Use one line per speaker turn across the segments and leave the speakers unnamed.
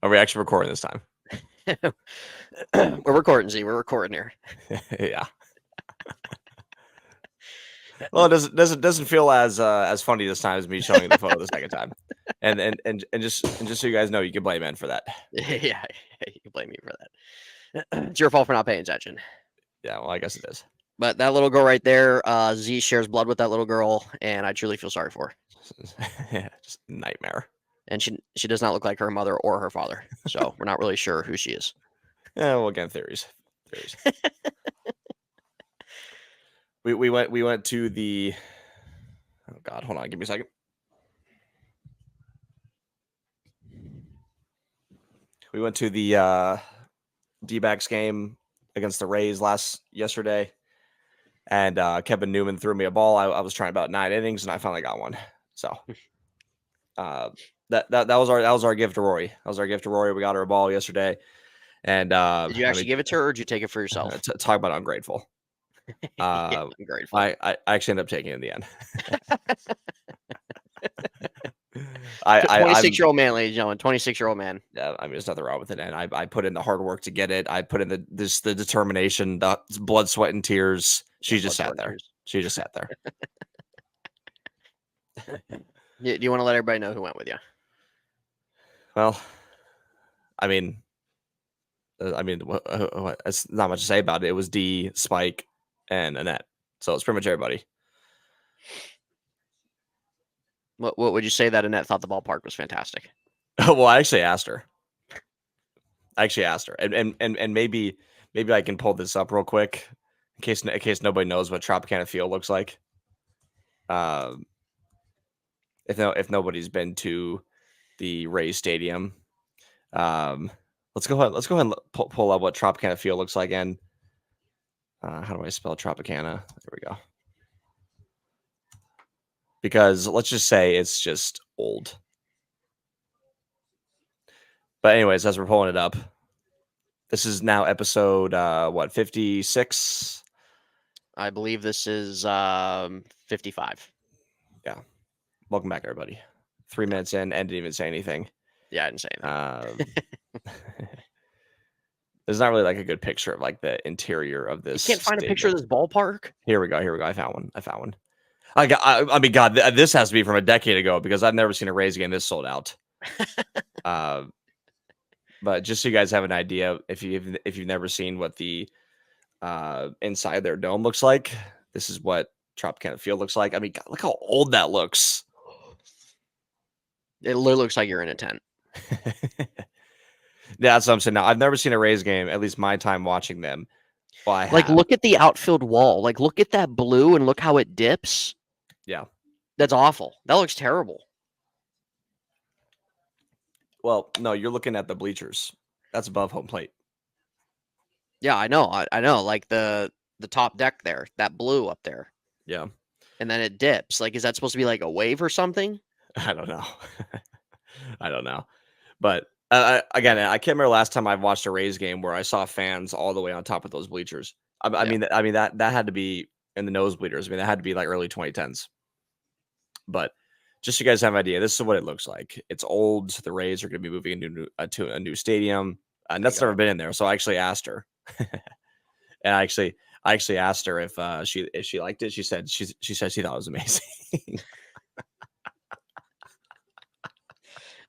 Are we actually recording this time?
We're recording, Z. We're recording here.
Yeah. Well, it doesn't feel as funny this time as me showing the photo the second time, and just so you guys know, you can blame Ben for that.
Yeah, you can blame me for that. It's your fault for not paying attention.
Yeah, well, I guess it is.
But that little girl right there, Z shares blood with that little girl, and I truly feel sorry for her.
Yeah, just a nightmare.
And she does not look like her mother or her father, so we're not really sure who she is.
Yeah, well, again, theories. we went to the. Oh God, hold on, give me a second. We went to the D-backs game against the Rays yesterday, and Kevin Newman threw me a ball. I was trying about 9 innings, and I finally got one. So that was our gift to Rory. That was our gift to Rory. We got her a ball yesterday, and
did you actually give it to her, or did you take it for yourself?
Talk about ungrateful.
Yeah, ungrateful.
I actually ended up taking it in the end.
26-year-old man, ladies and gentlemen, 26-year-old man.
Yeah, I mean, there's nothing wrong with it, and I put in the hard work to get it. I put in the determination, the blood, sweat, and tears. She just sat there. She just sat there.
Do you want to let everybody know who went with you?
Well, I mean, it's not much to say about it. It was D, Spike, and Annette. So it's pretty much everybody.
What would you say that Annette thought the ballpark was fantastic?
Well, I actually asked her. And maybe I can pull this up real quick in case nobody knows what Tropicana Field looks like. If nobody's been to the Rays Stadium, let's go ahead and pull up what Tropicana Field looks like. And how do I spell Tropicana? There we go. Because let's just say it's just old. But anyways, as we're pulling it up, this is now episode 56?
I believe this is 55.
Yeah. Welcome back, everybody. 3 minutes in and didn't even say anything.
Yeah, I didn't say anything.
There's not really like a good picture of like the interior of this.
You can't find a picture of this ballpark?
Here we go. I found one. I mean, God, this has to be from a decade ago because I've never seen a Rays game this sold out. But just so you guys have an idea, if you've never seen what the inside their dome looks like, this is what Tropicana Field looks like. I mean, God, look how old that looks.
It literally looks like you're in a tent.
Yeah, that's what I'm saying. Now, I've never seen a Rays game, at least my time watching them. Well,
look at the outfield wall. Like, look at that blue and look how it dips.
Yeah.
That's awful. That looks terrible.
Well, no, you're looking at the bleachers. That's above home plate.
Yeah, I know. I know. Like the top deck there, that blue up there.
Yeah.
And then it dips. Like, is that supposed to be like a wave or something?
I don't know. But again, I can't remember last time I watched a Rays game where I saw fans all the way on top of those bleachers. I mean that had to be in the nosebleeders. I mean, that had to be like early 2010s. But just so you guys have an idea, this is what it looks like. It's old. The Rays are going to be moving to a new stadium. And that's never been in there. So I actually asked her. And I actually asked her if she liked it. She said she thought it was amazing.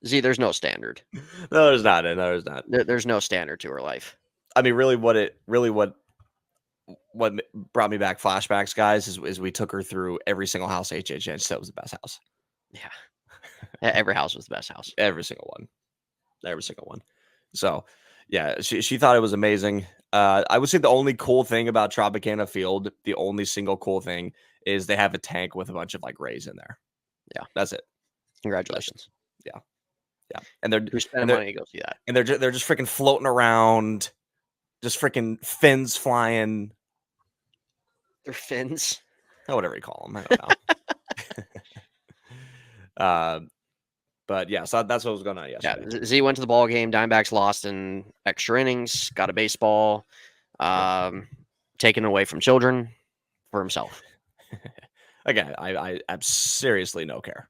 Z, there's no standard.
No, there's not. No, there's not.
There's no standard to her life.
I mean, really, what brought me back flashbacks, guys, is we took her through every single house HHN. She said it was the best house.
Yeah. Every house was the best house.
Every single one. So, yeah, she thought it was amazing. I would say the only cool thing about Tropicana Field, the only single cool thing, is they have a tank with a bunch of like Rays in there.
Yeah,
that's it.
Congratulations.
Yeah. And they're
spending money to go see that.
And they're just freaking floating around, just freaking fins flying.
They're fins.
Oh, whatever you call them. I don't know. But yeah, so that's what was going on yesterday.
Yeah, Z went to the ball game. Diamondbacks lost in extra innings. Got a baseball, taken away from children for himself.
Again, I have seriously no care.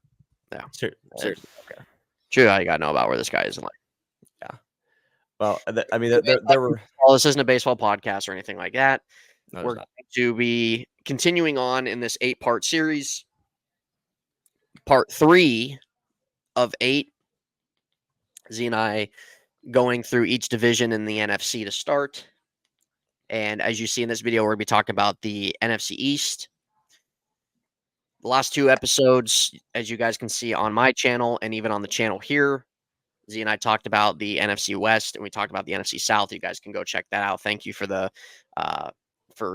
Yeah,
seriously no care.
True, I gotta know about where this guy is in life.
Yeah, Well, I mean, there were
Well, this isn't a baseball podcast or anything like that.
no, there's
We're
not.
going to be continuing on in this 8-part series. Part 3 of 8. Z and I going through each division in the NFC to start. And as you see in this video, we're going to be talking about the NFC East. The last 2 episodes, as you guys can see on my channel and even on the channel here, Z and I talked about the NFC West and we talked about the NFC South. You guys can go check that out. Thank you for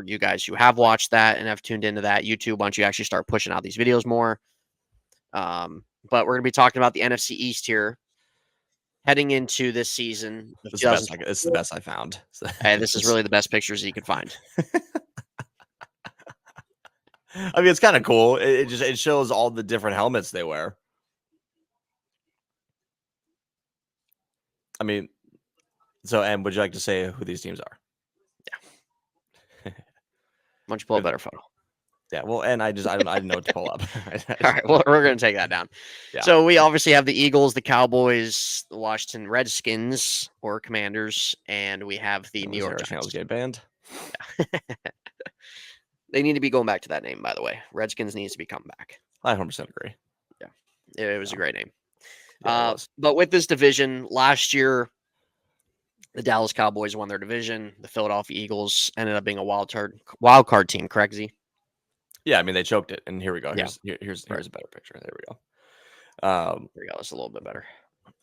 you guys who have watched that and have tuned into that. YouTube, once you actually start pushing out these videos more. But we're going to be talking about the NFC East here, heading into this season of
This is the best I found.
Hey, this is really the best pictures that you could find.
I mean, it's kind of cool. It shows all the different helmets they wear. I mean, and would you like to say who these teams are?
Why don't you pull a better photo?
Yeah, well, and I didn't know what to pull up.
All right, well, we're going to take that down.
Yeah.
So we obviously have the Eagles, the Cowboys, the Washington Redskins or Commanders, and we have the New York Giants.
Get banned.
Yeah. They need to be going back to that name, by the way. Redskins needs to be coming back.
I 100% agree.
Yeah, it was a great name.
Yeah,
but with this division, last year, the Dallas Cowboys won their division. The Philadelphia Eagles ended up being a wild card team, correct, Z?
Yeah, I mean, they choked it, and here we go.
Yeah.
Here's a better picture. There we go.
There we go. That's a little bit better.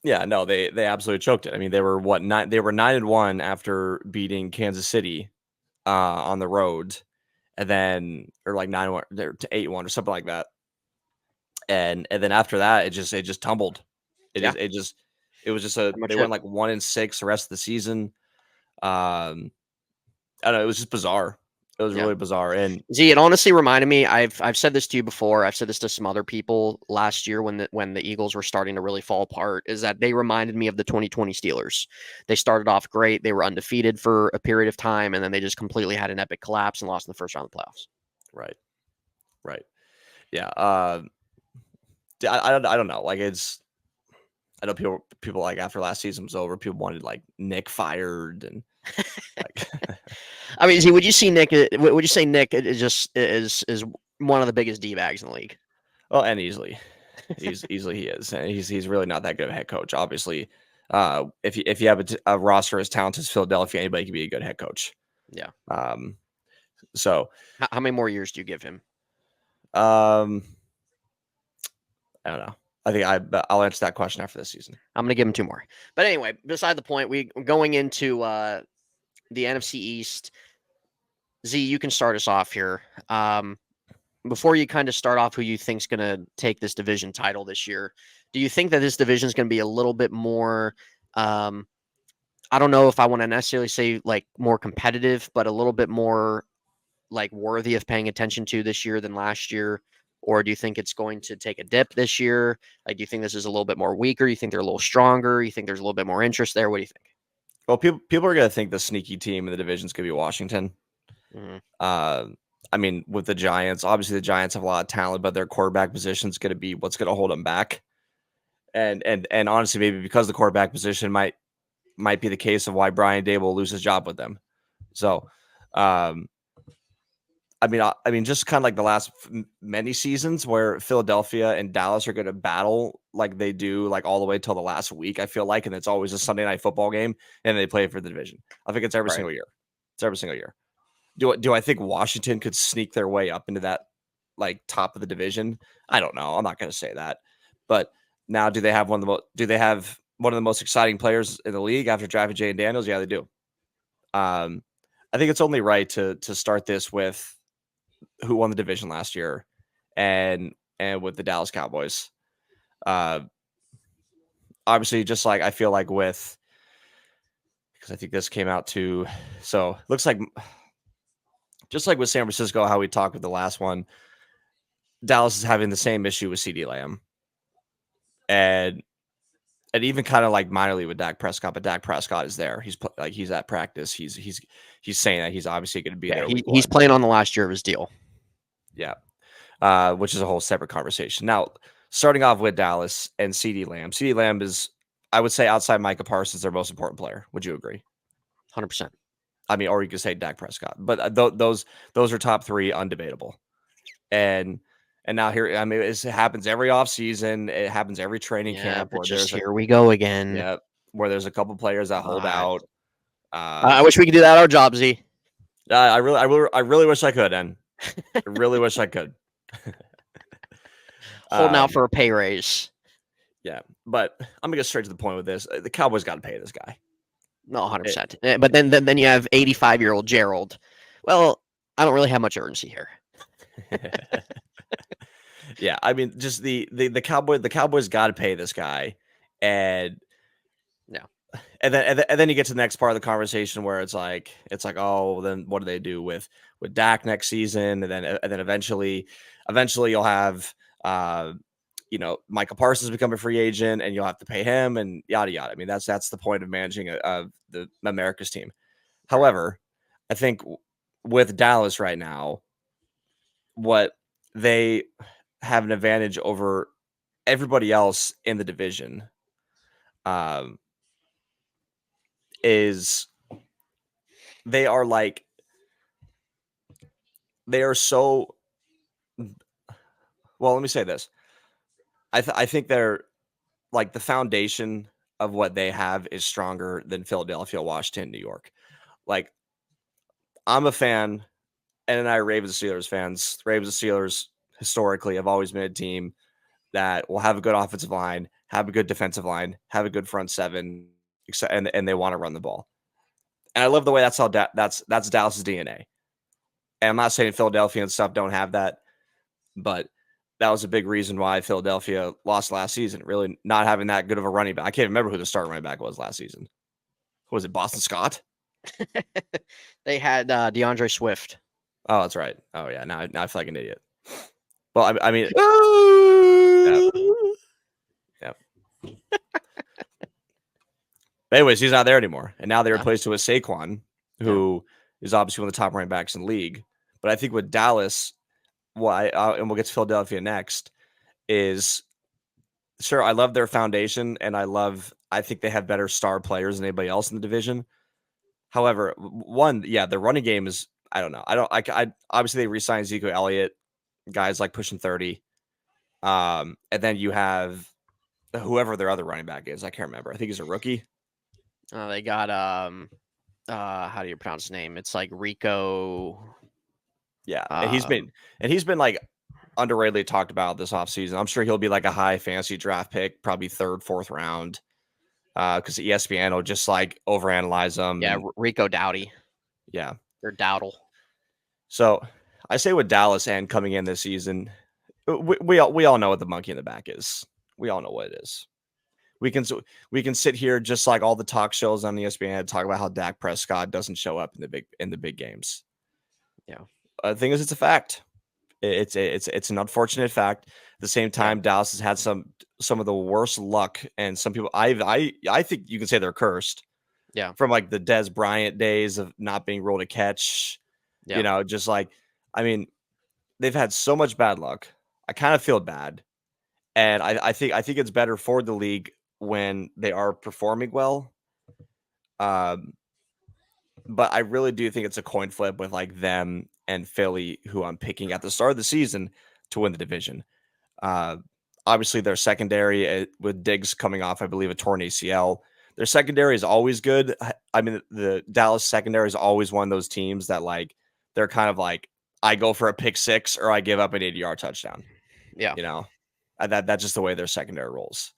Yeah, no, they absolutely choked it. I mean, they were 9-1 after beating Kansas City on the road, and then or like 9-1, they're to 8-1 or something like that. And then after that, it just tumbled. It was just they went like 1-6 the rest of the season. I don't know. It was just bizarre. It was really bizarre. And
Z, it honestly reminded me. I've said this to you before. I've said this to some other people last year when the Eagles were starting to really fall apart. Is that they reminded me of the 2020 Steelers. They started off great. They were undefeated for a period of time, and then they just completely had an epic collapse and lost in the first round of the playoffs.
Right. Yeah. I don't know. Like I know people like after last season was over, people wanted like Nick fired and like.
I mean, would you say Nick is one of the biggest D-bags in the league?
Oh, and easily he is. And he's really not that good of a head coach. Obviously, if you have a roster as talented as Philadelphia, anybody can be a good head coach.
Yeah.
So
how many more years do you give him?
I don't know. I think I'll answer that question after this season.
I'm going to give him 2 more. But anyway, beside the point, we're going into the NFC East. Z, you can start us off here. Before you kind of start off who you think's going to take this division title this year, do you think that this division is going to be a little bit more, I don't know if I want to necessarily say like more competitive, but a little bit more like worthy of paying attention to this year than last year? Or do you think it's going to take a dip this year? Like, do you think this is a little bit more weaker? You think they're a little stronger? You think there's a little bit more interest there? What do you think?
Well, people are going to think the sneaky team in the division is going to be Washington.
Mm-hmm.
I mean, with the Giants, obviously the Giants have a lot of talent, but their quarterback position is going to be what's going to hold them back. And honestly, maybe because the quarterback position might be the case of why Brian Day will lose his job with them. So, I mean, just kind of like the last many seasons where Philadelphia and Dallas are going to battle like they do, like all the way till the last week. I feel like, and it's always a Sunday night football game, and they play for the division. I think it's every single year. It's every single year. Do I think Washington could sneak their way up into that like top of the division? I don't know. I'm not going to say that, but now do they have one of the most exciting players in the league after drafting Jay and Daniels? Yeah, they do. I think it's only right to start this with who won the division last year and with the Dallas Cowboys. Obviously, just like I feel like because I think this came out too. So looks like just like with San Francisco, how we talked with the last one, Dallas is having the same issue with CeeDee Lamb. And even kind of like minorly with Dak Prescott, but Dak Prescott is there. He's at practice. He's saying that he's obviously going to be there.
He's playing on the last year of his deal.
Yeah. Which is a whole separate conversation. Now, starting off with Dallas and CeeDee Lamb. CeeDee Lamb is I would say outside Micah Parsons, their most important player. Would you agree?
100%.
I mean, or you could say Dak Prescott, but those are top three, undebatable. And now here, I mean, it happens every offseason. It happens every training
Yeah,
camp
but
where
just
there's a
here we go again.
yeah, where there's a couple players that hold
God.
out.
I wish we could do that at our job, Z.
I really wish I could, and I really wish I could.
Holding out
Um,
for a pay raise.
yeah, but I'm gonna get straight to the point with this. The Cowboys got to pay this guy.
No,
It,
100%. But then you have 85-year-old Gerald. Well, I don't really have much urgency here.
yeah, I mean, just the Cowboys got to pay this guy, and
Yeah.
and then you get to the next part of the conversation where it's like oh, then what do they do with Dak next season, and then eventually you'll have Michael Parsons become a free agent, and you'll have to pay him, and yada yada. I mean, that's the point of managing the America's team. However, I think with Dallas right now, what they have an advantage over everybody else in the division is they are they are so well. Let me say this: I think they're like the foundation of what they have is stronger than Philadelphia, Washington, New York. Like I'm a fan, and I are Ravens Steelers fans. Ravens Steelers historically have always been a team that will have a good offensive line, have a good defensive line, have a good front seven, and they want to run the ball. And I love the way that's how that's Dallas's DNA. And I'm not saying Philadelphia and stuff don't have that, but that was a big reason why Philadelphia lost last season. Really not having that good of a running back. I can't remember who the starting running back was last season. Who was it? Boston Scott?
They had DeAndre Swift.
Oh, that's right. Oh yeah. Now I feel like an idiot. Well, I mean, yeah. Anyways, he's not there anymore, and now they replaced him with Saquon, who is obviously one of the top running backs in the league. But I think with Dallas, and we'll get to Philadelphia next, is sure I love their foundation, and I think they have better star players than anybody else in the division. However, their running game is I don't know. I obviously they re-signed Ezekiel Elliott, guys like pushing 30. And then you have whoever their other running back is. I can't remember. I think he's a rookie.
They got how do you pronounce his name? It's like Rico.
Yeah, and he's been like underratedly talked about this offseason. I'm sure he'll be like a high fantasy draft pick, probably third, fourth round. Because ESPN will just like overanalyze them.
Yeah, Rico Dowdy.
Yeah.
Or Dowdle. So
I say with Dallas and coming in this season, we all know what the monkey in the back is. We all know what it is. We can sit here just like all the talk shows on ESPN and talk about how Dak Prescott doesn't show up in the big games.
Yeah.
The thing is, it's a fact. It's an unfortunate fact. At the same time, Dallas has had some of the worst luck, and some people I think you can say they're cursed.
Yeah.
From like the Dez Bryant days of not being ruled a catch. Yeah. Just like I mean, they've had so much bad luck. I kind of feel bad. And I think it's better for the league when they are performing well. But I really do think it's a coin flip with like them and Philly, who I'm picking at the start of the season to win the division. Obviously, their secondary with Diggs coming off, I believe, a torn ACL. Their secondary is always good. I mean, the Dallas secondary is always one of those teams that like they're kind of like I go for a pick six or I give up an 80-yard touchdown.
Yeah,
that's just the way their secondary rolls.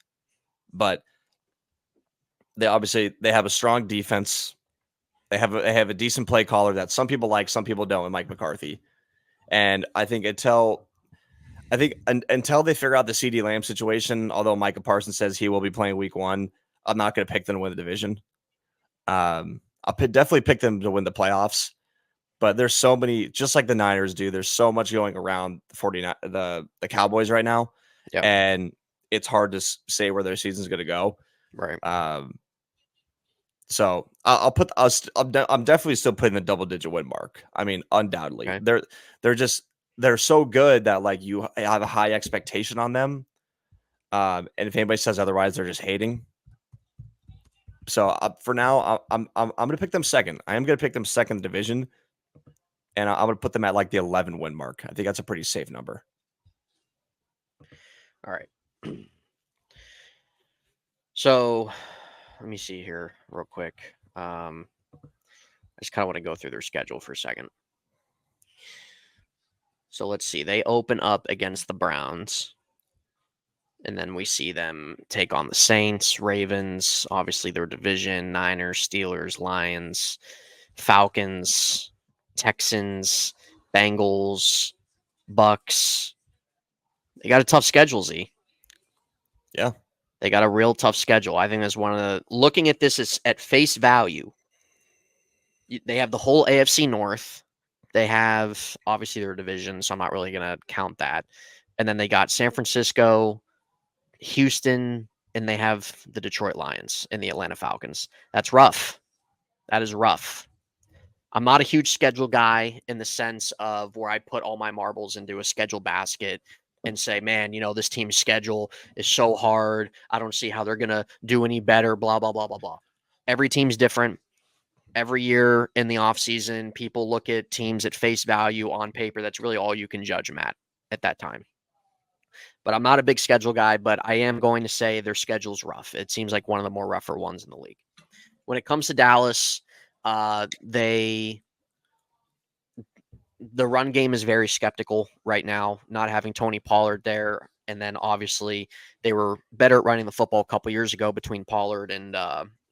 But they have a strong defense. They have a decent play caller that some people like, some people don't, and Mike McCarthy. And I think until they figure out the CeeDee Lamb situation, although Micah Parsons says he will be playing week 1, I'm not going to pick them to win the division. I'll definitely pick them to win the playoffs. But there's so many, just like the Niners do, there's so much going around the Cowboys right now.
Yeah.
And it's hard to say where their season's going to go.
Right.
So I'll put us. I'm definitely still putting the double-digit win mark. I mean, undoubtedly,
okay.
they're so good that like you have a high expectation on them. And if anybody says otherwise, they're just hating. So for now, I'm going to pick them second. I am going to pick them second in the division, and I'm going to put them at like the 11 win mark. I think that's a pretty safe number.
All right. So let me see here real quick. I just kind of want to go through their schedule for a second. So let's see. They open up against the Browns. And then we see them take on the Saints, Ravens, obviously their division, Niners, Steelers, Lions, Falcons, Texans, Bengals, Bucks. They got a tough schedule, Z.
Yeah.
They got a real tough schedule. I think that's one of the, looking at this as at face value, they have the whole AFC North. They have obviously their division, so I'm not really going to count that. And then they got San Francisco, Houston, and they have the Detroit Lions and the Atlanta Falcons. That's rough. That is rough. I'm not a huge schedule guy in the sense of where I put all my marbles into a schedule basket and say, man, this team's schedule is so hard. I don't see how they're going to do any better, blah, blah, blah, blah, blah. Every team's different. Every year in the offseason, people look at teams at face value on paper. That's really all you can judge them at that time. But I'm not a big schedule guy, but I am going to say their schedule's rough. It seems like one of the more rougher ones in the league. When it comes to Dallas, the run game is very skeptical right now, not having Tony Pollard there. And then obviously they were better at running the football a couple years ago between Pollard and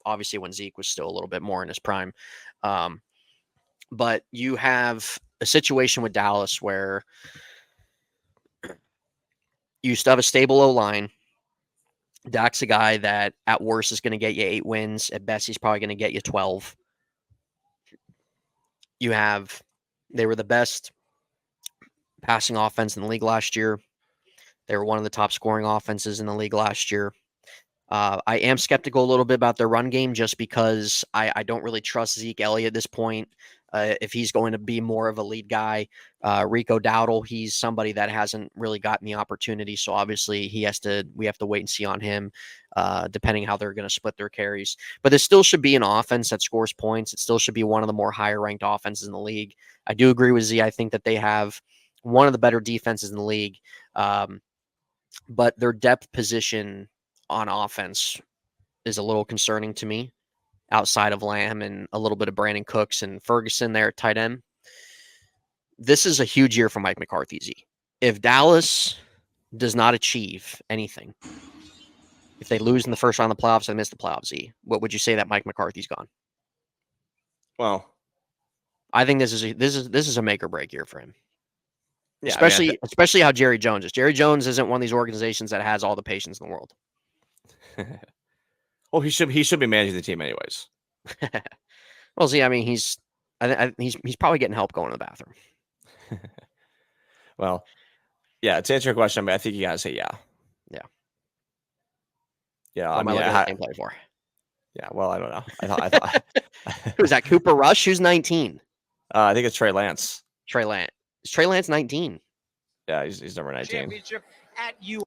obviously when Zeke was still a little bit more in his prime. But you have a situation with Dallas where you still have a stable O-line. Dak's a guy that at worst is going to get you 8 wins. At best, he's probably going to get you 12. They were the best passing offense in the league last year. They were one of the top scoring offenses in the league last year. I am skeptical a little bit about their run game just because I don't really trust Zeke Elliott at this point. If he's going to be more of a lead guy, Rico Dowdle, he's somebody that hasn't really gotten the opportunity. So obviously we have to wait and see on him, depending how they're going to split their carries. But this still should be an offense that scores points. It still should be one of the more higher ranked offenses in the league. I do agree with Z. I think that they have one of the better defenses in the league. But their depth position on offense is a little concerning to me outside of Lamb and a little bit of Brandon Cooks and Ferguson there at tight end. This is a huge year for Mike McCarthy. If Dallas does not achieve anything, if they lose in the first round of the playoffs and miss the playoffs, what would you say that Mike McCarthy's gone?
Well,
I think this is a make or break year for him.
Yeah,
especially how Jerry Jones is. Jerry Jones isn't one of these organizations that has all the patience in the world.
Well, he should be managing the team anyways.
Well, see, I mean, he's probably getting help going to the bathroom.
Well, yeah. To answer your question, I think you gotta say yeah.
Yeah.
Yeah.
What am I looking at gameplay for?
Yeah. Well, I don't know. I thought.
Who's that? Cooper Rush? Who's 19?
I think it's Trey Lance.
Trey Lance. Is Trey Lance 19?
Yeah, he's number 19.
Championship at you.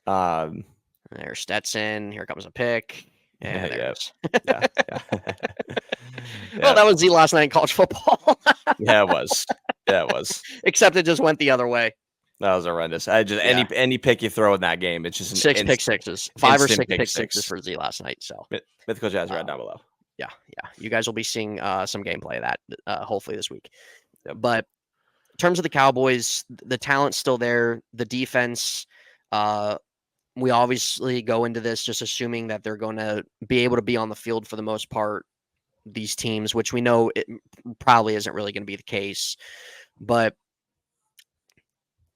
There's Stetson. Here comes a pick. Yeah, there it is.
Yeah.
Well, that was the last night in college football.
Yeah, it was. Yeah, it was.
Except it just went the other way.
That was horrendous. Any pick you throw in that game, it's just
an pick sixes. 5 or 6 pick sixes for Z last night. So
Mythical Jazz right down below.
Yeah. You guys will be seeing some gameplay of that hopefully this week. But in terms of the Cowboys, the talent's still there. The defense, we obviously go into this just assuming that they're going to be able to be on the field for the most part, these teams, which we know it probably isn't really going to be the case. But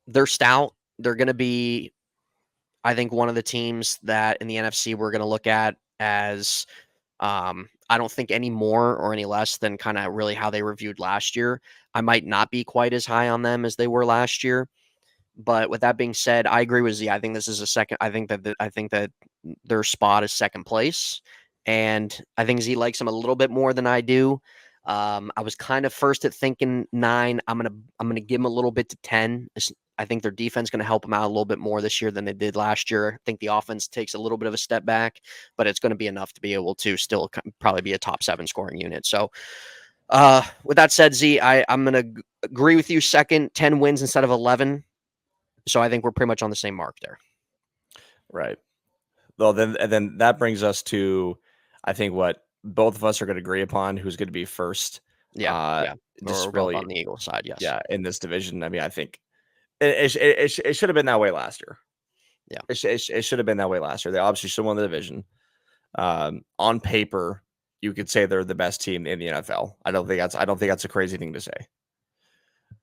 they're stout. They're going to be, I think, one of the teams that in the NFC we're going to look at as I don't think any more or any less than kind of really how they reviewed last year. I might not be quite as high on them as they were last year. But with that being said, I agree with Z. I think this is a second. I think that their spot is second place, and I think Z likes them a little bit more than I do. I was kind of first at thinking 9. I'm gonna give them a little bit to 10. I think their defense is going to help them out a little bit more this year than they did last year. I think the offense takes a little bit of a step back, but it's going to be enough to be able to still probably be a top 7 scoring unit. So, with that said, Z, I'm going to agree with you. Second, 10 wins instead of 11. So I think we're pretty much on the same mark there.
Right. Well, then that brings us to, I think, what both of us are going to agree upon, who's going to be first.
Yeah.
Just
We're both
really,
on the Eagles side. Yes.
yeah, in this division. I mean, I think it should have been that way last year.
Yeah.
It should have been that way last year. They obviously should have won the division. On paper, you could say they're the best team in the NFL. I don't think that's a crazy thing to say.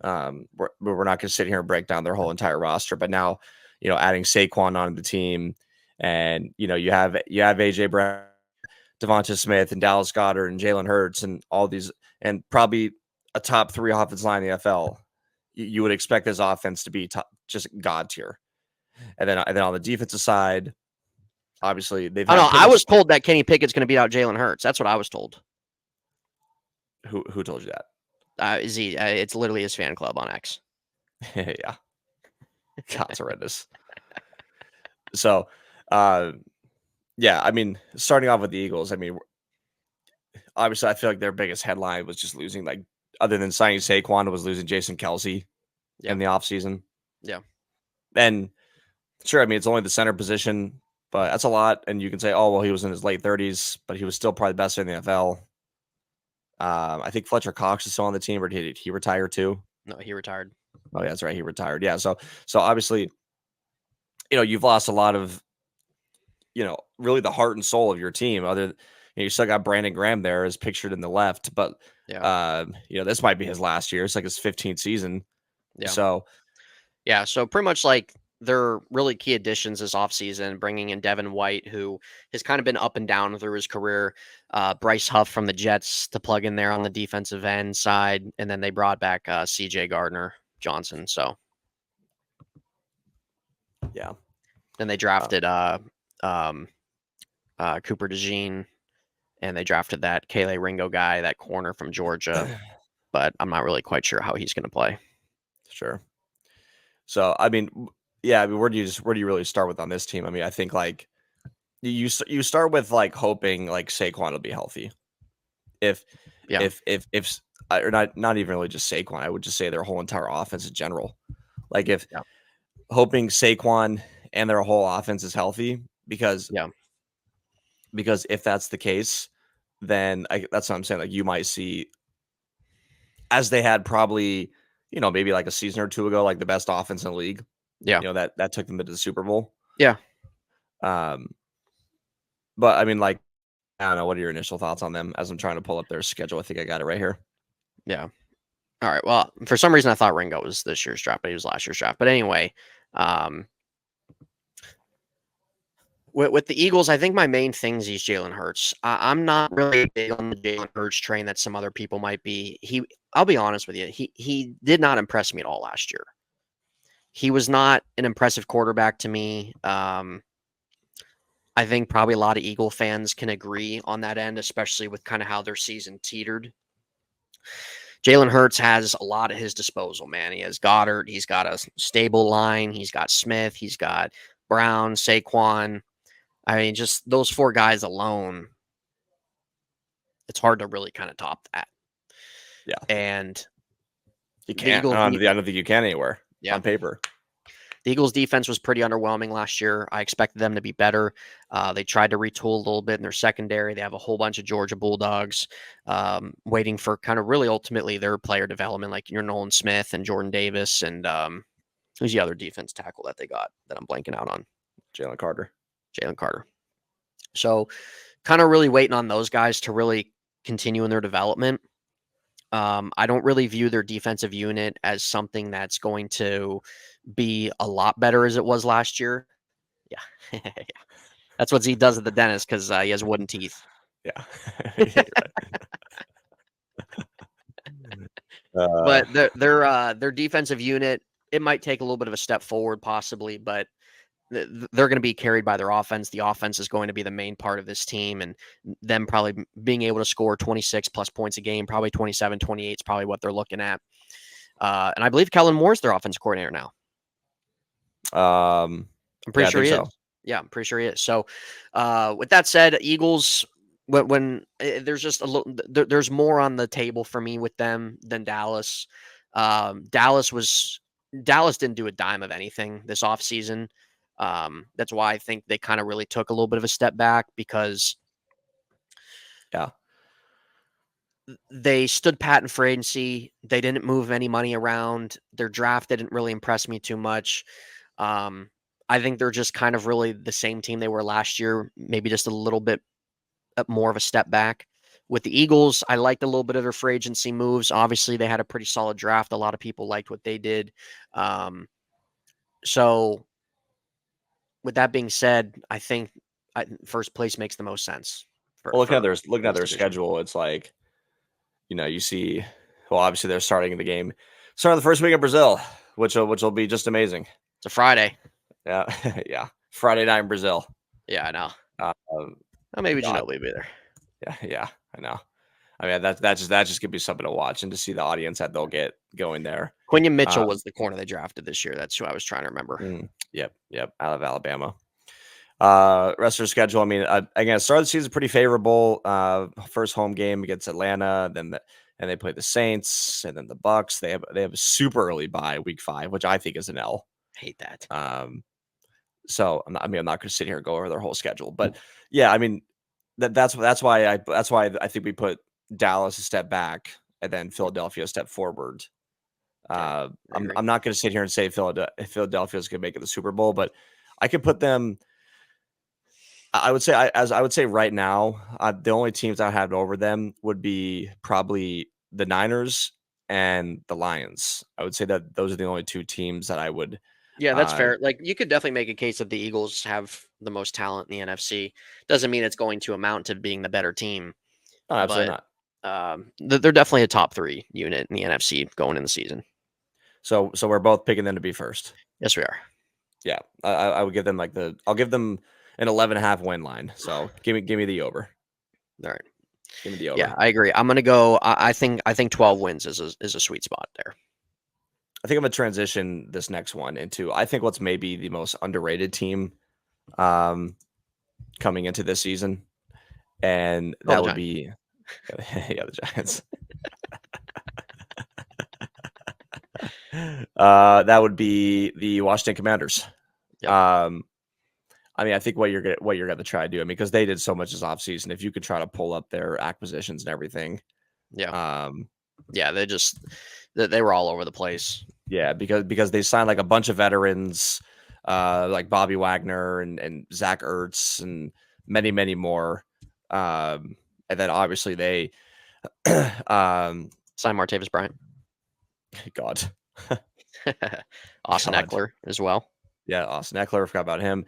We're not going to sit here and break down their whole entire roster, but now, adding Saquon onto the team, and you have AJ Brown, Devonta Smith, and Dallas Goedert, and Jalen Hurts, and all these, and probably a top 3 offensive line in the NFL. You would expect this offense to be just god tier, and then on the defensive side, obviously they've
I
had
know.
pretty
I
much.
was told that Kenny Pickett's going to beat out Jalen Hurts. That's what I was told.
Who told you that?
Z, it's literally his fan club on X.
Yeah, God's horrendous. So, yeah, I mean, starting off with the Eagles, I mean, obviously, I feel like their biggest headline was just losing, like, other than signing Saquon, was losing Jason Kelsey in the offseason.
Yeah.
And sure, I mean, it's only the center position, but that's a lot. And you can say, oh, well, he was in his late 30s, but he was still probably the best in the NFL. I think Fletcher Cox is still on the team, or did he retire too?
No, he retired.
Oh, yeah, that's right. He retired. Yeah. So obviously, you've lost a lot of, really the heart and soul of your team. You still got Brandon Graham there as pictured in the left, but this might be his last year. It's like his 15th season.
Yeah.
So
pretty much like their really key additions this offseason, bringing in Devin White, who has kind of been up and down through his career. Bryce Huff from the Jets to plug in there on the defensive end side, and then they brought back C.J. Gardner-Johnson. So
yeah.
Then they drafted Cooper DeJean, and they drafted that Kele Ringo guy, that corner from Georgia. But I'm not really quite sure how he's going to play.
Sure. So, I mean, yeah, I mean, where do you really start with on this team? I mean, I think like you start with like hoping like Saquon will be healthy. If or not even really just Saquon, I would just say their whole entire offense in general. Like if hoping Saquon and their whole offense is healthy, because if that's the case, then that's what I'm saying. Like you might see, as they had probably, maybe like a season or two ago, like the best offense in the league.
Yeah.
That took them to the Super Bowl.
Yeah.
But I mean, like, I don't know. What are your initial thoughts on them as I'm trying to pull up their schedule? I think I got it right here.
Yeah. All right. Well, for some reason, I thought Ringo was this year's draft, but he was last year's draft. But anyway, with the Eagles, I think my main thing is Jalen Hurts. I'm not really big on the Jalen Hurts train that some other people might be. I'll be honest with you. He did not impress me at all last year. He was not an impressive quarterback to me. I think probably a lot of Eagle fans can agree on that end, especially with kind of how their season teetered. Jalen Hurts has a lot at his disposal, man. He has Goddard. He's got a stable line. He's got Smith. He's got Brown, Saquon. I mean, just those 4 guys alone, it's hard to really kind of top that.
Yeah.
And
you can't. I don't think you can anywhere on paper.
The Eagles' defense was pretty underwhelming last year. I expected them to be better. They tried to retool a little bit in their secondary. They have a whole bunch of Georgia Bulldogs waiting for kind of really ultimately their player development, like your Nolan Smith and Jordan Davis. And who's the other defense tackle that they got that I'm blanking out on?
Jalen Carter.
So kind of really waiting on those guys to really continue in their development. I don't really view their defensive unit as something that's going to be a lot better as it was last year. Yeah. That's what Z does at the dentist because he has wooden teeth.
Yeah.
But their defensive unit, it might take a little bit of a step forward possibly, but they're going to be carried by their offense. The offense is going to be the main part of this team, and them probably being able to score 26 plus points a game, probably 27, 28 is probably what they're looking at. And I believe Kellen Moore's their offensive coordinator now.
I'm
pretty sure he is.
so.
Yeah, I'm pretty sure he is. So, with that said, Eagles, when there's just a little, there's more on the table for me with them than Dallas. Dallas didn't do a dime of anything this offseason. That's why I think they kind of really took a little bit of a step back, because they stood pat in free agency. They didn't move any money around. Their draft didn't really impress me too much. I think they're just kind of really the same team they were last year, maybe just a little bit more of a step back. With the Eagles, I liked a little bit of their free agency moves. Obviously, they had a pretty solid draft. A lot of people liked what they did. So, with that being said, I think first place makes the most sense.
Looking at their schedule, it's like, you see, well, obviously they're starting the game, starting the first week in Brazil, which will be just amazing.
It's a Friday.
Yeah, yeah, Friday night in Brazil.
Yeah, I know. Maybe Ginobili will be there.
Yeah, I know. I mean, that just could be something to watch, and to see the audience that they'll get going there.
Quinion Mitchell was the corner they drafted this year. That's who I was trying to remember.
Yep, out of Alabama. Rest of their schedule, I mean, again, start of the season pretty favorable. First home game against Atlanta, and they play the Saints, and then the Bucks. They have a super early bye, week 5, which I think is an L.
Hate that.
So I'm not going to sit here and go over their whole schedule, but yeah, I mean, that's why I think we put Dallas a step back and then Philadelphia a step forward. I'm not going to sit here and say Philadelphia is going to make it the Super Bowl, but I could put them. I would say right now, the only teams I have over them would be probably the Niners and the Lions. I would say that those are the only 2 teams that I would.
Yeah, that's fair. Like, you could definitely make a case that the Eagles have the most talent in the NFC. Doesn't mean it's going to amount to being the better team.
No, absolutely
not. They're definitely a top 3 unit in the NFC going in the season.
So we're both picking them to be first.
Yes, we are.
Yeah, I would give them I'll give them an 11.5 win line. So give me the over.
All right.
Give me the over.
Yeah, I agree. I'm gonna go. I think 12 wins is a sweet spot there.
I think I'm gonna transition this next one into, I think, what's maybe the most underrated team coming into this season, and that would be the Giants. That would be the Washington Commanders. Yep. I mean, I think what you're gonna try to do, I mean, because they did so much this offseason, if you could try to pull up their acquisitions and everything.
Yeah. Yeah, they were all over the place.
Yeah, because they signed like a bunch of veterans, like Bobby Wagner and Zach Ertz and many, many more. And then obviously they
signed Martavis Bryant.
God.
Austin Eckler as well.
Yeah, Austin Eckler. I forgot about him.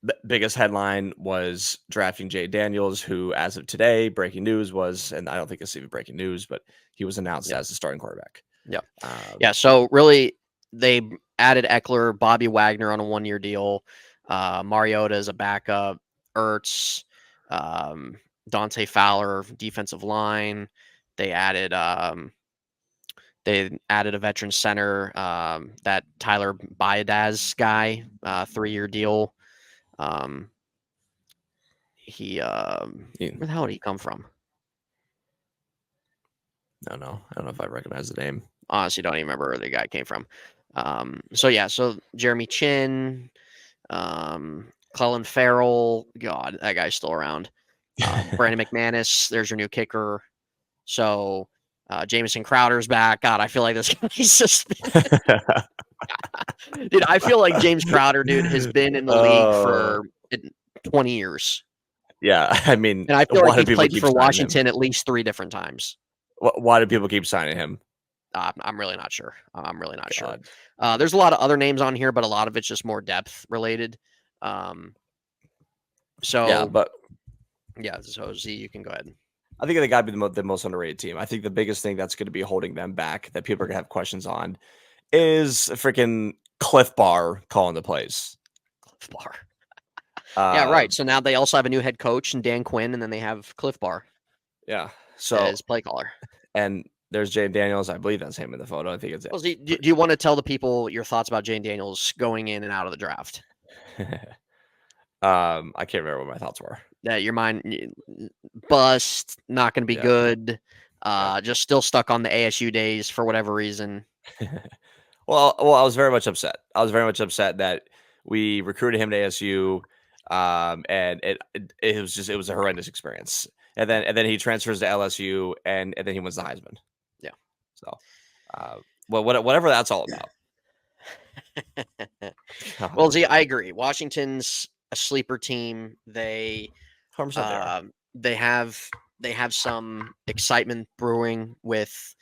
The biggest headline was drafting Jay Daniels, who, as of today, breaking news was, and I don't think it's even breaking news, but he was announced as the starting quarterback.
Yeah. So really, they added Eckler, Bobby Wagner on a 1-year deal, Mariota as a backup, Ertz, Dante Fowler, defensive line. They added a veteran center, that Tyler Biadasz guy, 3-year deal. Where the hell did he come from?
I don't know if I recognize the name.
Honestly, don't even remember where the guy came from. So Jeremy Chin, Clelin Ferrell, God, that guy's still around. Brandon McManus, there's your new kicker. So Jamison Crowder's back. God, I feel like this guy's just dude, I feel like James Crowder, dude, has been in the league for 20 years.
Yeah, I mean,
and I feel like he played for Washington at least 3 different times.
Why do people keep signing him?
I'm really not sure. Sure. There's a lot of other names on here, but a lot of it's just more depth related. So Z, you can go ahead.
I think they got to be the most underrated team. I think the biggest thing that's going to be holding them back, that people are going to have questions on, is freaking Cliff Bar calling the plays.
Cliff Bar. Yeah,
Uh,
right. So now they also have a new head coach and Dan Quinn, and then they have Cliff Bar
yeah. So
as play caller.
and there's Jay Daniels. I believe that's him in the photo. I think it's
Well, do you want to tell the people your thoughts about Jane Daniels going in and out of the draft?
I can't remember what my thoughts were.
That your mind bust, not going to be
Yeah.
good.
Yeah.
Just still stuck on the ASU days for whatever reason.
Well, I was very much upset. I was very much upset that we recruited him to ASU, and it was a horrendous experience. And then he transfers to LSU, and then he wins the Heisman.
Yeah.
So, well, whatever that's all about.
Well, Z, I agree. Washington's a sleeper team. They
100% they are.
they have some excitement brewing with.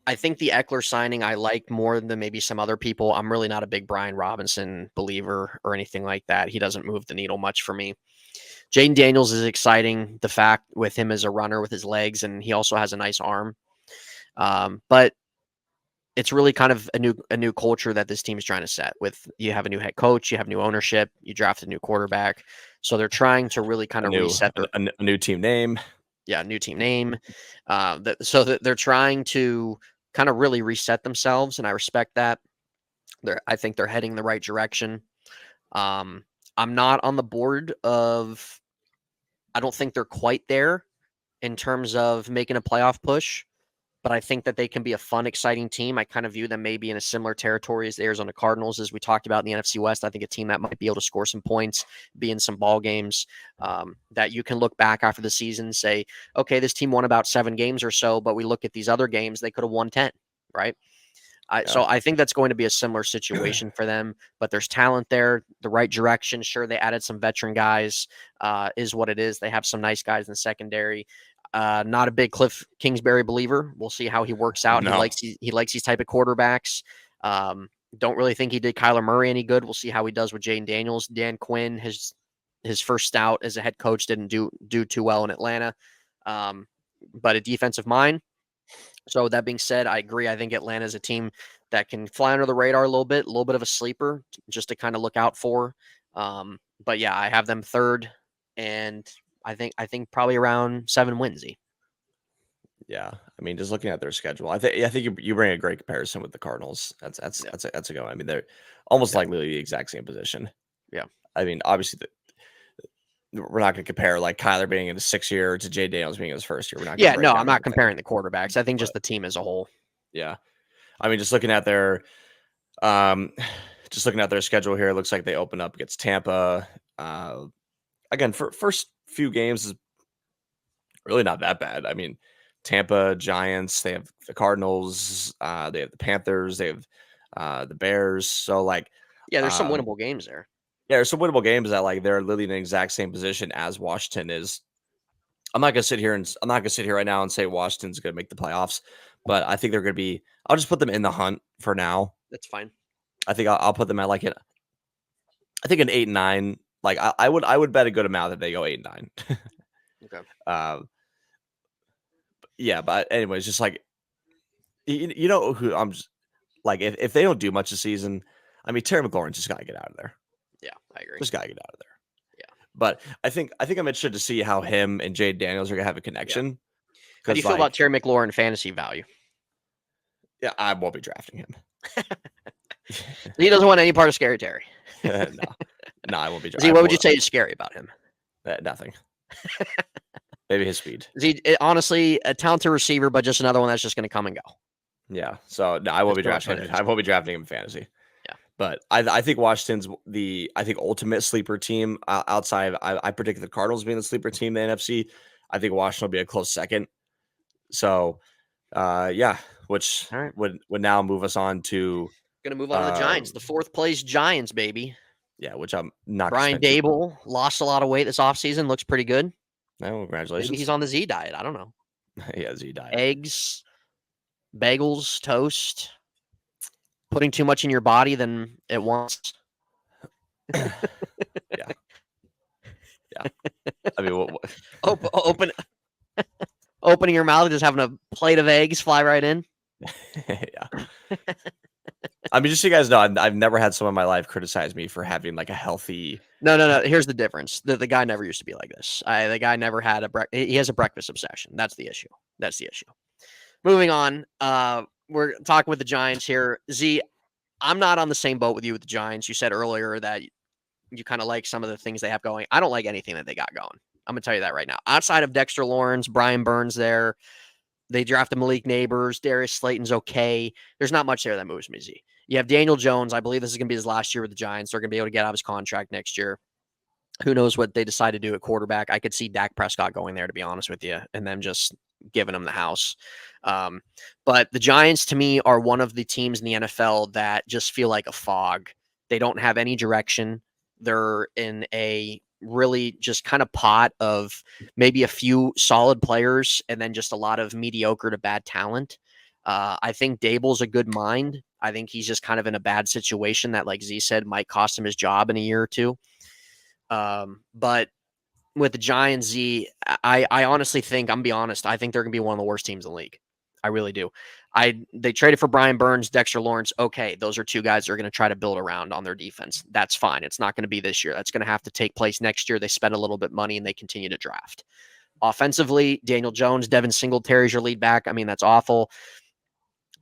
I think the Eckler signing I like more than maybe some other people. I'm really not a big Brian Robinson believer or anything like that. He doesn't move the needle much for me. Jaden Daniels is exciting. The fact with him as a runner with his legs, and he also has a nice arm. But it's really kind of a new culture that this team is trying to set. With you have a new head coach, you have new ownership, you draft a new quarterback, so they're trying to really kind of reset
a new team name.
Yeah, new team name. So that they're trying to kind of really reset themselves, and I respect that. I think they're heading the right direction. I'm not on the board of. I don't think they're quite there in terms of making a playoff push, but I think that they can be a fun, exciting team. I kind of view them maybe in a similar territory as the Arizona Cardinals, as we talked about in the NFC West. I think a team that might be able to score some points, be in some ball games, that you can look back after the season, say, okay, this team won about 7 games or so, but we look at these other games, they could have won 10, right? So I think that's going to be a similar situation for them, but there's talent there, the right direction. Sure, they added some veteran guys, is what it is. They have some nice guys in the secondary. Not a big Cliff Kingsbury believer. We'll see how he works out.
No.
He likes these type of quarterbacks. Don't really think he did Kyler Murray any good. We'll see how he does with Jaden Daniels. Dan Quinn, his first stout as a head coach, didn't do too well in Atlanta, but a defensive mind. So with that being said, I agree. I think Atlanta is a team that can fly under the radar a little bit of a sleeper just to kind of look out for. But yeah, I have them third, and I think probably around 7 wins.
Yeah, I mean, just looking at their schedule, I think you bring a great comparison with the Cardinals. That's a go. I mean, they're almost likely the exact same position.
Yeah,
I mean, obviously, we're not going to compare like Kyler being in his 6th year to Jay Daniels being in his 1st year. We're not.
Yeah, no, I'm not comparing the quarterbacks. I think just the team as a whole.
Yeah, I mean, just looking at their schedule here, it looks like they open up against Tampa. Again, for first few games is really not that bad. I mean, Tampa, Giants, they have the Cardinals, they have the Panthers, they have the Bears. So like,
yeah, there's some winnable games there.
Yeah, there's some winnable games that like they're literally in the exact same position as Washington is. I'm not gonna sit here right now and say Washington's gonna make the playoffs, but I think they're gonna be. I'll just put them in the hunt for now.
That's fine.
I think I'll put them at like I think an 8-9. Like I would bet a good amount that they go 8-9.
Okay.
Yeah, but anyways, just like you know who I'm just like if they don't do much this season, I mean Terry McLaurin just gotta get out of there.
Yeah, I agree.
Just gotta get out of there.
Yeah,
but I think I'm interested to see how him and Jade Daniels are gonna have a connection.
Yeah. How do you feel about Terry McLaurin fantasy value?
Yeah, I won't be drafting him.
He doesn't want any part of Scary Terry.
No, I won't be
drafting. What would you say is scary about him?
Nothing. Maybe his speed.
Is he honestly a talented receiver, but just another one that's just going to come and go?
Yeah. So no, I won't be drafting him. I won't be drafting him in fantasy.
Yeah.
But I think Washington's ultimate sleeper team outside. I predict the Cardinals being the sleeper team in the NFC. I think Washington will be a close second. So, yeah, which would now move us on to
going to move on to the Giants, the 4th place Giants, baby.
Yeah, which I'm not.
Brian Dable lost a lot of weight this offseason. Looks pretty good.
No, congratulations.
Maybe he's on the Z diet. I don't know.
Yeah, Z diet.
Eggs, bagels, toast. Putting too much in your body than it wants.
Yeah. I mean,
opening your mouth and just having a plate of eggs fly right in.
Yeah. I mean, just so you guys know, I've never had someone in my life criticize me for having like a healthy.
No. Here's the difference. The guy never used to be like this. The guy never had he has a breakfast obsession. That's the issue. That's the issue. Moving on. We're talking with the Giants here. Z, I'm not on the same boat with you with the Giants. You said earlier that you kind of like some of the things they have going. I don't like anything that they got going. I'm gonna tell you that right now. Outside of Dexter Lawrence, Brian Burns, they drafted Malik Neighbors. Darius Slayton's okay. There's not much there that moves me. Z. You have Daniel Jones. I believe this is gonna be his last year with the Giants. They're gonna be able to get out of his contract next year. Who knows what they decide to do at quarterback? I could see Dak Prescott going there, to be honest with you, and them just giving him the house. But the Giants, to me, are one of the teams in the NFL that just feel like a fog. They don't have any direction. They're in a really just kind of pot of maybe a few solid players and then just a lot of mediocre to bad talent. I think Dable's a good mind. I think he's just kind of in a bad situation that, like Z said, might cost him his job in a year or two. But with the Giants, Z, I honestly think, I'm gonna be honest, I think they're gonna be one of the worst teams in the league. I really do. They traded for Brian Burns, Dexter Lawrence. Okay, those are two guys they're going to try to build around on their defense. That's fine. It's not going to be this year. That's going to have to take place next year. They spend a little bit of money and they continue to draft. Offensively, Daniel Jones, Devin Singletary's your lead back. I mean, that's awful.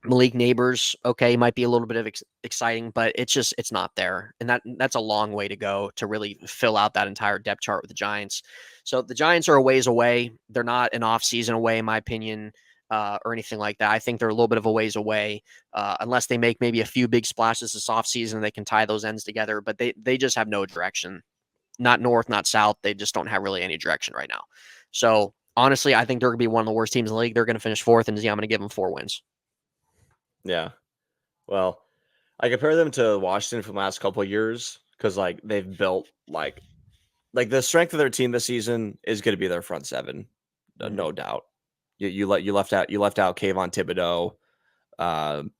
Malik Neighbors, okay, might be a little bit of exciting, but it's not there, and that's a long way to go to really fill out that entire depth chart with the Giants. So the Giants are a ways away. They're not an off season away, in my opinion, or anything like that. I think they're a little bit of a ways away, unless they make maybe a few big splashes this off season. They can tie those ends together, but they just have no direction, not north, not south. They just don't have really any direction right now. So honestly, I think they're going to be one of the worst teams in the league. They're going to finish fourth, and I'm going to give them 4 wins.
Yeah. Well, I compare them to Washington from the last couple of years because like they've built like the strength of their team this season is going to be their front seven, no doubt. You left out Kayvon Thibodeau.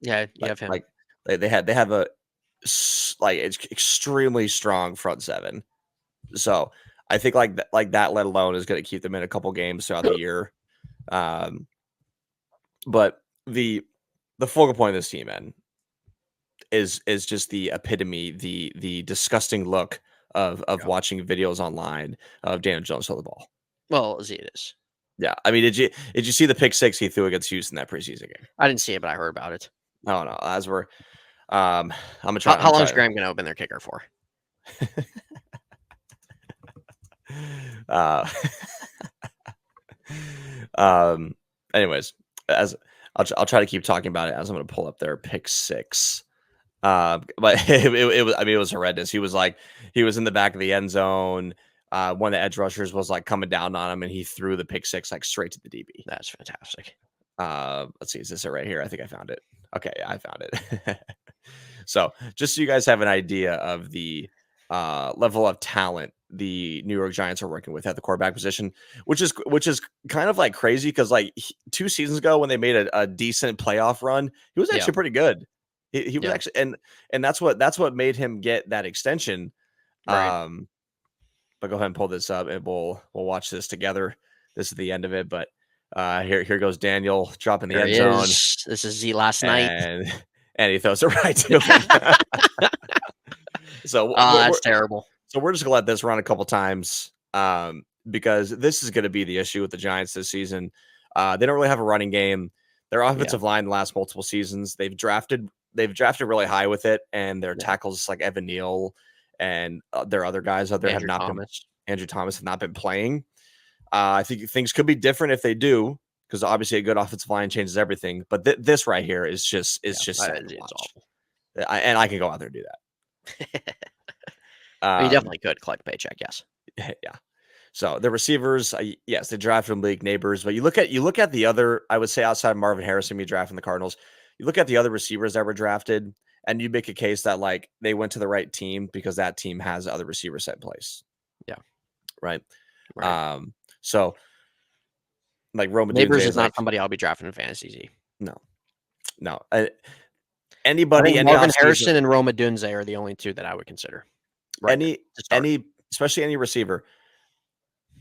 Yeah, you have him.
Like they have a like it's extremely strong front seven. So I think like that, let alone is going to keep them in a couple games throughout the year. But the focal point of this team, man, is just the epitome, the disgusting look of watching videos online of Daniel Jones throw the ball.
Well, Z, it is.
Yeah, I mean, did you see the pick six he threw against Houston that preseason game?
I didn't see it, but I heard about it.
No, as we're, I'm gonna try.
How long is Graham gonna open their kicker for?
Anyways, as I'll try to keep talking about it as I'm gonna pull up their pick six. But it was, I mean, it was horrendous. He was in the back of the end zone. One of the edge rushers was like coming down on him, and he threw the pick six like straight to the DB.
That's fantastic.
Let's see, is this it right here? I think I found it. Okay, I found it. So just so you guys have an idea of the level of talent the New York Giants are working with at the quarterback position, which is kind of like crazy because like 2 seasons ago when they made a decent playoff run, he was actually pretty good. He was actually, and that's what made him get that extension.
Right.
But go ahead and pull this up, and we'll watch this together. This is the end of it, but here goes Daniel dropping the end zone.
This is Z last night,
and he throws it right to him. So
that's terrible.
So we're just gonna let this run a couple times because this is going to be the issue with the Giants this season. They don't really have a running game. Their offensive line the last multiple seasons, they've drafted really high with it, and their tackles like Evan Neal and their other guys out there Andrew Thomas have not been playing. I think things could be different if they do, because obviously a good offensive line changes everything. But this right here is just it's awful. And I can go out there and do that.
You definitely could collect a paycheck, yes.
Yeah. So the receivers, yes, they drafted Malik Neighbors, but you look at the other, I would say outside of Marvin Harrison, you drafting the Cardinals, you look at the other receivers that were drafted, and you make a case that like they went to the right team because that team has other receivers set in place.
Yeah.
Right. So like Roma
Neighbors is not somebody I'll be drafting in fantasy. Z.
No. Anybody,
Marvin Harrison and Roma Dunze are the only two that I would consider.
Right. Especially any receiver,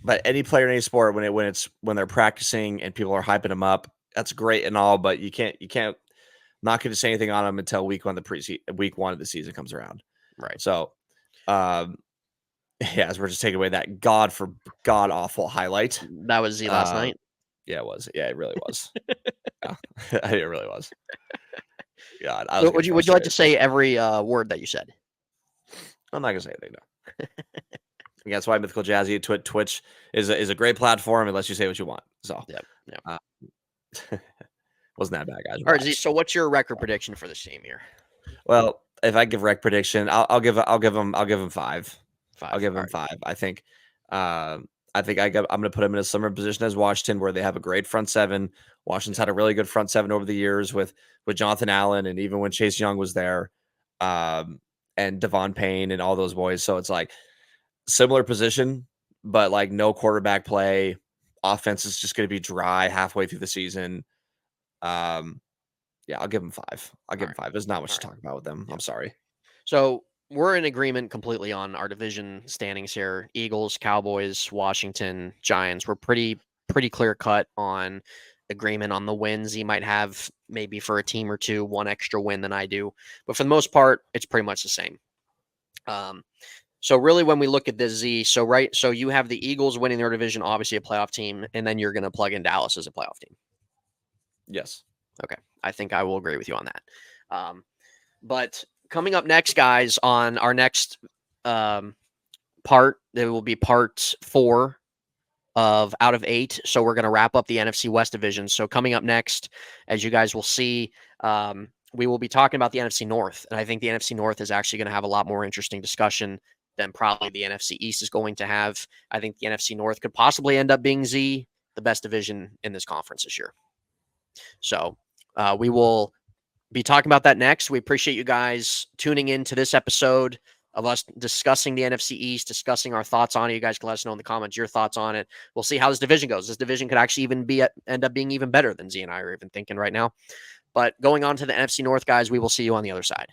but any player in any sport when they're practicing and people are hyping them up, that's great and all, but you can't not going to say anything on them until week one of the season comes around.
Right.
So, yeah, as we're just taking away that god awful highlight.
That was Z last night.
Yeah, it was. Yeah, it really was. Yeah, it really was. God, I was.
Would you like to say every word that you said?
I'm not gonna say anything. No. Yeah, that's why Mythical Jazzy Twitch is a great platform. It lets you say what you want. So,
Yep.
wasn't that bad, guys.
All right, Z. So, what's your record prediction for this team here?
Well, if I give rec prediction, I'll give him 5. I'll give him
right.
5. I think I'm going to put him in a similar position as Washington, where they have a great front seven. Washington's had a really good front seven over the years with Jonathan Allen, and even when Chase Young was there, and Devon Payne and all those boys. So it's like similar position, but like no quarterback play. Offense is just going to be dry halfway through the season. Yeah, I'll give him 5. I'll give him 5. There's not much to talk about with them. I'm sorry.
So we're in agreement completely on our division standings here. Eagles, Cowboys, Washington, Giants. We're pretty clear cut on agreement on the wins. He might have maybe for a team or two one extra win than I do, but for the most part, it's pretty much the same. So really, when we look at this, Z, so you have the Eagles winning their division, obviously a playoff team, and then you're going to plug in Dallas as a playoff team.
Yes.
Okay, I think I will agree with you on that. But coming up next, guys, on our next part, there will be part 4 of out of 8. So we're going to wrap up the NFC West division. So coming up next, as you guys will see, we will be talking about the NFC North. And I think the NFC North is actually going to have a lot more interesting discussion than probably the NFC East is going to have. I think the NFC North could possibly end up being the best division in this conference this year. So we will be talking about that next. We appreciate you guys tuning in to this episode of us discussing the NFC East, discussing our thoughts on it. You guys can let us know in the comments your thoughts on it. We'll see how this division goes. This division could actually even end up being even better than Z and I are even thinking right now. But going on to the NFC North, guys, we will see you on the other side.